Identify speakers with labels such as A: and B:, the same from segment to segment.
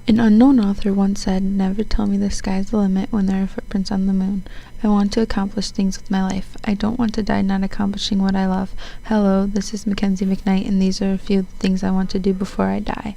A: An unknown author once said, "Never tell me the sky's the limit when there are footprints on the moon." I want to accomplish things with my life. I don't want to die not accomplishing what I love. Hello, this is McKenzie McKnight, and these are a few of the things I want to do before I die.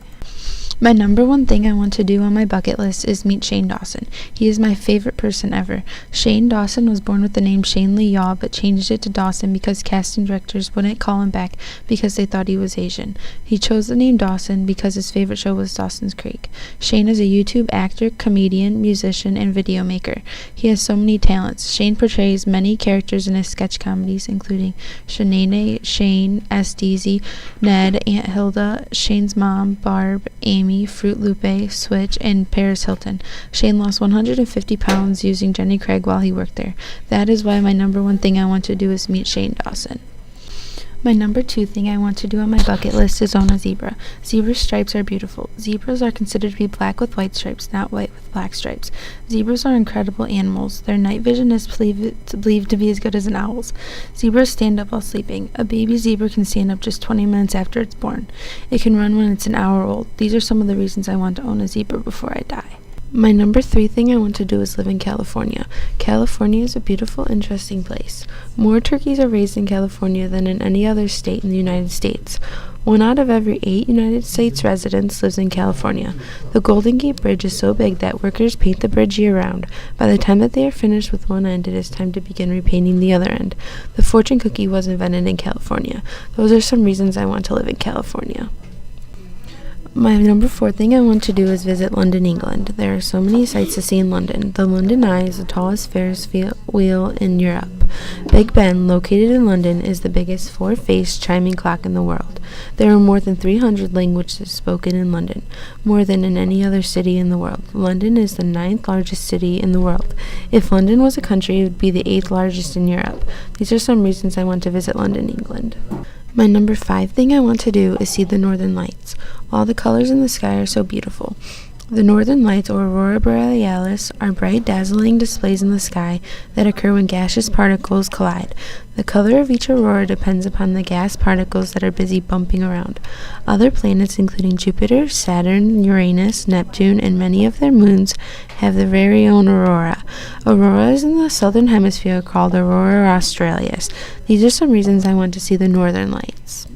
A: My number one thing I want to do on my bucket list is meet Shane Dawson. He is my favorite person ever. Shane Dawson was born with the name Shane Lee Yaw, but changed it to Dawson because casting directors wouldn't call him back because they thought he was Asian. He chose the name Dawson because his favorite show was Dawson's Creek. Shane is a YouTube actor, comedian, musician, and video maker. He has so many talents. Shane portrays many characters in his sketch comedies, including Shanae, Shane, SDZ, Ned, Aunt Hilda, Shane's mom, Barb, Amy, Fruit Lupe, Switch, and Paris Hilton. Shane lost 150 pounds using Jenny Craig while he worked there. That is why my number one thing I want to do is meet Shane Dawson. My number two thing I want to do on my bucket list is own a zebra. Zebra stripes are beautiful. Zebras are considered to be black with white stripes, not white with black stripes. Zebras are incredible animals. Their night vision is believed to be as good as an owl's. Zebras stand up while sleeping. A baby zebra can stand up just 20 minutes after it's born. It can run when it's an hour old. These are some of the reasons I want to own a zebra before I die. My number three thing I want to do is live in California. California is a beautiful, interesting place. More turkeys are raised in California than in any other state in the United States. 1 out of every 8 United States residents lives in California. The Golden Gate Bridge is so big that workers paint the bridge year-round. By the time that they are finished with one end, it is time to begin repainting the other end. The fortune cookie was invented in California. Those are some reasons I want to live in California. My number four thing I want to do is visit London, England. There are so many sights to see in London. The London Eye is the tallest Ferris wheel in Europe. Big Ben, located in London, is the biggest four-faced chiming clock in the world. There are more than 300 languages spoken in London, more than in any other city in the world. London is the 9th largest city in the world. If London was a country, it would be the 8th largest in Europe. These are some reasons I want to visit London, England. My number 5 thing I want to do is see the Northern Lights. All the colors in the sky are so beautiful. The Northern Lights, or aurora borealis, are bright, dazzling displays in the sky that occur when gaseous particles collide. The color of each aurora depends upon the gas particles that are busy bumping around. Other planets, including Jupiter, Saturn, Uranus, Neptune, and many of their moons, have their very own aurora. Auroras in the southern hemisphere are called aurora australis. These are some reasons I want to see the Northern Lights.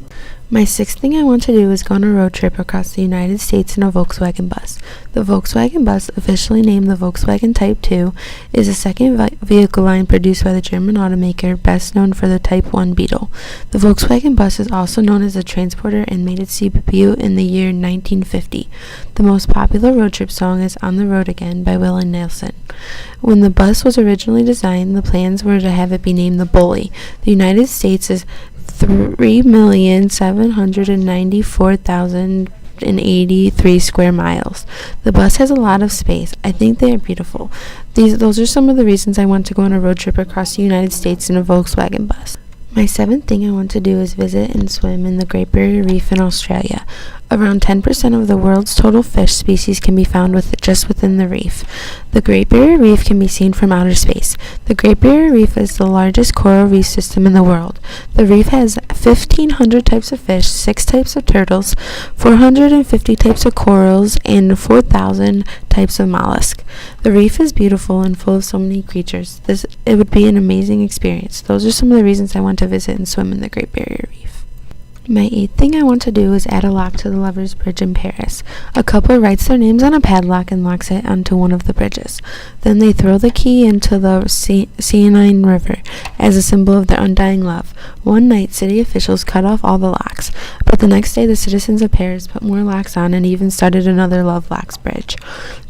A: My 6th thing I want to do is go on a road trip across the United States in a Volkswagen bus. The Volkswagen bus, officially named the Volkswagen Type 2, is the second vehicle line produced by the German automaker, best known for the Type 1 Beetle. The Volkswagen bus is also known as a transporter and made its debut in the year 1950. The most popular road trip song is On the Road Again by Willie Nelson. When the bus was originally designed, the plans were to have it be named the Bully. The United States is 3,794,083 square miles. The bus has a lot of space. I think they are beautiful. Those are some of the reasons I want to go on a road trip across the United States in a Volkswagen bus. My 7th thing I want to do is visit and swim in the Great Barrier Reef in Australia. Around 10% of the world's total fish species can be found just within the reef. The Great Barrier Reef can be seen from outer space. The Great Barrier Reef is the largest coral reef system in the world. The reef has 1,500 types of fish, 6 types of turtles, 450 types of corals, and 4,000 types of mollusks. The reef is beautiful and full of so many creatures. It would be an amazing experience. Those are some of the reasons I want to visit and swim in the Great Barrier Reef. My 8th thing I want to do is add a lock to the Lovers Bridge in Paris. A couple writes their names on a padlock and locks it onto one of the bridges. Then they throw the key into the Seine River as a symbol of their undying love. One night, city officials cut off all the locks, but the next day the citizens of Paris put more locks on and even started another Love Locks Bridge.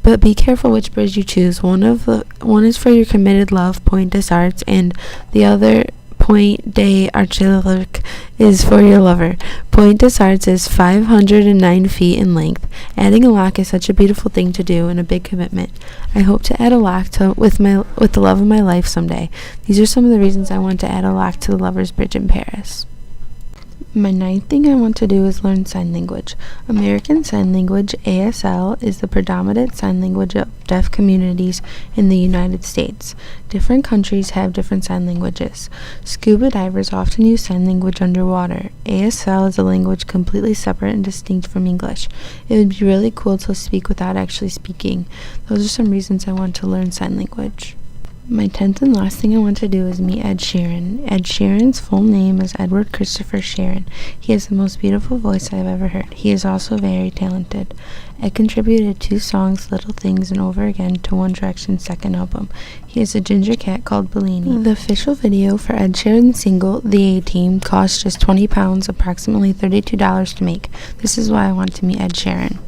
A: But be careful which bridge you choose. One is for your committed love, Point des Arts, and the other, Point des Archevêques, is for your lover. Point des Arts is 509 feet in length. Adding a lock is such a beautiful thing to do and a big commitment. I hope to add a lock with the love of my life someday. These are some of the reasons I want to add a lock to the Lovers Bridge in Paris. My ninth thing I want to do is learn sign language. American Sign Language, ASL, is the predominant sign language of deaf communities in the United States. Different countries have different sign languages. Scuba divers often use sign language underwater. ASL is a language completely separate and distinct from English. It would be really cool to speak without actually speaking. Those are some reasons I want to learn sign language. My 10th and last thing I want to do is meet Ed Sheeran. Ed Sheeran's full name is Edward Christopher Sheeran. He has the most beautiful voice I've ever heard. He is also very talented. Ed contributed 2 songs, Little Things and Over Again, to One Direction's second album. He has a ginger cat called Bellini. The official video for Ed Sheeran's single, The A-Team, cost just £20, approximately $32 to make. This is why I want to meet Ed Sheeran.